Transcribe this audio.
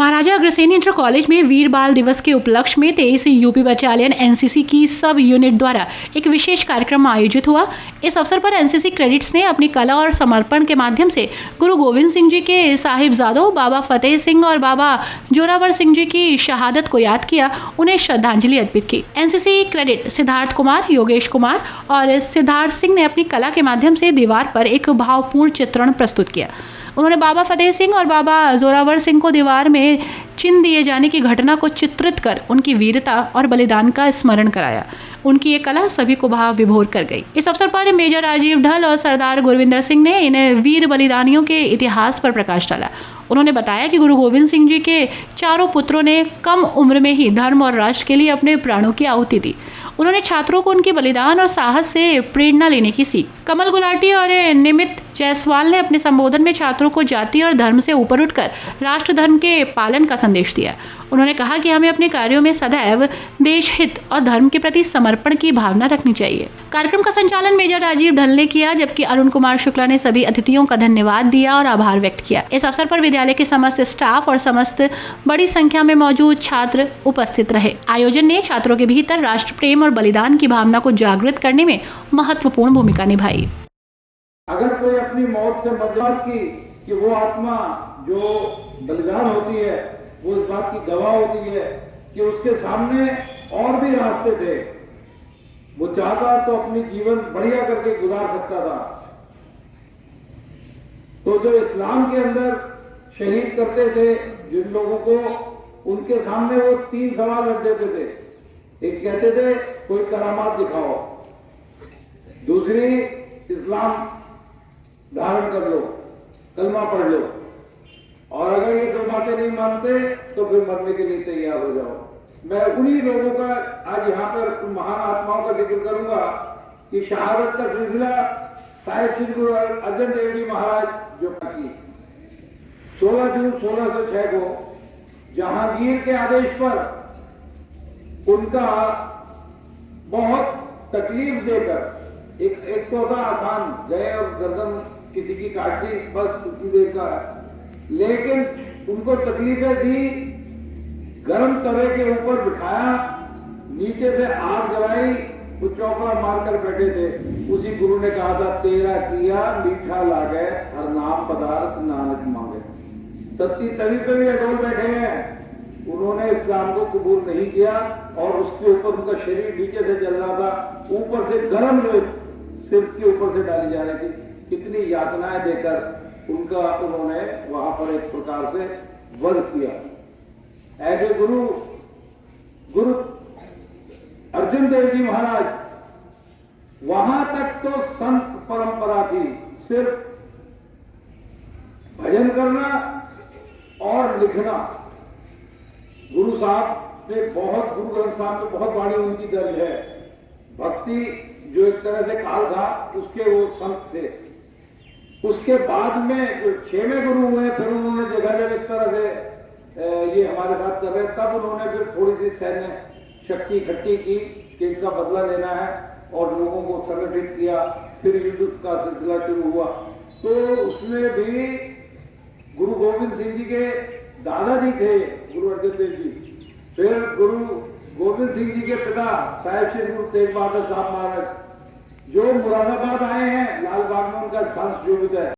Maharaja Agrasen inter college में वीर बाल दिवस के उपलक्ष्य में 23 यूपी बटालियन एनसीसी की सब यूनिट द्वारा एक विशेष कार्यक्रम आयोजित हुआ। इस अवसर पर एनसीसी क्रेडिट्स ने अपनी कला और समर्पण के माध्यम से गुरु गोविंद सिंह जी के साहिबजादों बाबा फतेह सिंह और बाबा जोरावर सिंह जी की शहादत को याद किया, उन्हें श्रद्धांजलि अर्पित की। एनसीसी क्रेडिट सिद्धार्थ कुमार, योगेश कुमार और सिद्धार्थ सिंह ने अपनी कला के माध्यम से दीवार पर एक भावपूर्ण चित्रण प्रस्तुत किया। उन्होंने बाबा फतेह सिंह और बाबा जोरावर सिंह को दीवार में चिन्ह दिए जाने की घटना को चित्रित कर उनकी वीरता और बलिदान का स्मरण कराया। उनकी ये कला सभी को भाव विभोर कर गई। इस अवसर पर मेजर राजीव ढल और सरदार गुरविंदर सिंह ने इन वीर बलिदानियों के इतिहास पर प्रकाश डाला। उन्होंने बताया कि गुरु गोविंद सिंह जी के चारों पुत्रों ने कम उम्र में ही धर्म और राष्ट्र के लिए अपने प्राणों की आहुति दी। उन्होंने छात्रों को उनके बलिदान और साहस से प्रेरणा लेने की सीख। कमल गुलाटी और निमित जायसवाल ने अपने संबोधन में छात्रों को जाति और धर्म से ऊपर उठकर राष्ट्र धर्म के पालन का संदेश दिया। उन्होंने कहा कि हमें अपने कार्यों में सदैव देश हित और धर्म के प्रति समर्पण की भावना रखनी चाहिए। कार्यक्रम का संचालन मेजर राजीव ढल ने किया, जबकि अरुण कुमार शुक्ला ने सभी अतिथियों का धन्यवाद दिया और आभार व्यक्त किया। इस अवसर पर विद्यालय के समस्त स्टाफ और समस्त बड़ी संख्या में मौजूद छात्र उपस्थित रहे। आयोजन ने छात्रों के भीतर राष्ट्र प्रेम और बलिदान की भावना को जागृत करने में महत्वपूर्ण भूमिका निभाई। अगर कोई अपनी मौत से मदद की कि वो आत्मा जो बलिदान होती है वो इस बात की गवाह होती है कि उसके सामने और भी रास्ते थे, वो चाहता तो अपनी जीवन बढ़िया करके गुजार सकता था। तो जो इस्लाम के अंदर शहीद करते थे जिन लोगों को, उनके सामने वो 3 सवाल रख देते थे। एक कहते थे कोई करामात दिखाओ, दूसरी इस्लाम धारण कर लो, कलमा पढ़ लो, और अगर ये 2 बातें नहीं मानते तो फिर मरने के लिए तैयार हो जाओ। मैं उन्हीं लोगों का आज यहाँ पर महान आत्माओं का जिक्र करूंगा कि शहादत का सिलसिला साहिब श्री गुरु अर्जन देव जी महाराज जो की 16 जून 1606 को जहांगीर के आदेश पर उनका बहुत तकलीफ देकर एक तो था आसान, गए और गर्दन किसी की काट दी, बस उतनी देर का, लेकिन उनको तकलीफें दी। गरम तवे के ऊपर बिठाया, नीचे से आग जलाई, वो चौपड़ा मारकर बैठे थे। उसी गुरु ने कहा था तेरा किया मीठा लागे हर नाम पदार्थ नानक मांगे। तत्ती तवी पे भी अडोल बैठे हैं। उन्होंने इस्लाम को कबूल नहीं किया और उसके ऊपर उनका शरीर नीचे से जल रहा था, ऊपर से गर्म लोग सिर के ऊपर से डाली जा रही थी। कितनी यातनाएं देकर उनका उन्होंने वहां पर एक प्रकार से वध किया। ऐसे गुरु अर्जुन देव जी महाराज, वहां तक तो संत परंपरा थी, सिर्फ भजन करना और लिखना। गुरु साहब ने बहुत, गुरु ग्रंथ साहब में बहुत वाणी उनकी दर्ज है। भक्ति जो एक तरह से काल था उसके वो संत थे। उसके बाद में जो 6वें गुरु हुए, फिर उन्होंने जगह जब इस तरह से ये हमारे साथ कर रहे, तब उन्होंने फिर थोड़ी सी सैन्य शक्ति इकट्ठी की कि इसका बदला लेना है और लोगों को संगठित किया। फिर युद्ध का सिलसिला शुरू हुआ। तो उसमें भी गुरु गोविंद सिंह जी के दादाजी थे गुरु अर्जन देव जी, फिर गुरु गोविंद सिंह जी के पिता साहिब श्री गुरु तेग बहादुर साहब महाराज जो मुरादाबाद आए हैं, लाल बाग में उनका स्थान सुशोभित है।